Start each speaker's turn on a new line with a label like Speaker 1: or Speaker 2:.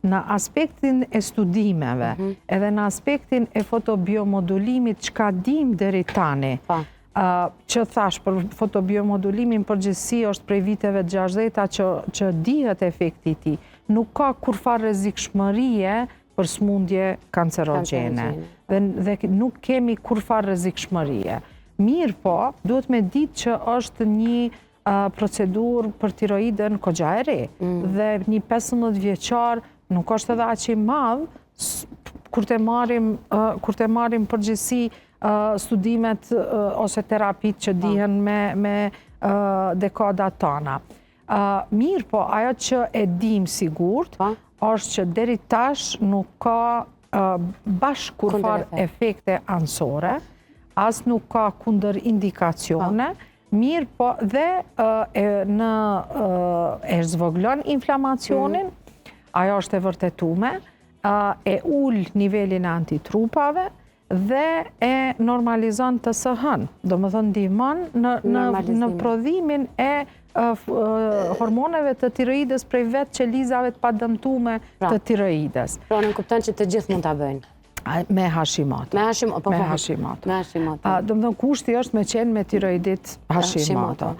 Speaker 1: në aspektin e studimeve, edhe në aspektin e fotobiomodulimit që ka dim deri tani, që thash për fotobiomodulimin përgjithësi është prej viteve 60-ta që dihet efekti i tij. Nuk ka kurfar rrezikshmërie për smundje kancerogjene dhe nuk kemi kurfar rrezikshmërie. Mirë po, duhet me ditë që është një procedur për tiroidën kogja e re dhe një 15 vjeçar nuk është edhe aq i madh kur të marrim përgjithësi studimet ose terapitë që dihen me dekadat tona. Mirë po, ajo që e dim sigurt është që deri tash nuk ka bashkë kurfar efekte anësore, as nuk ka kundër indikacione, mirë po dhe e zvoglon inflamacionin, ajo është e vërtetume, e ul nivelin e antitrupave dhe e normalizon TSH-n, do më thënë ndihmon në prodhimin e hormoneve të tiroidës prej vetë qelizave të padëmtume të tiroidës.
Speaker 2: Pra në kupton që të gjithë mund ta bëjnë.
Speaker 1: Me Hashimoto.
Speaker 2: Me Hashimoto.
Speaker 1: Do më thënë kushti është me qenë me tiroidit Hashimoto.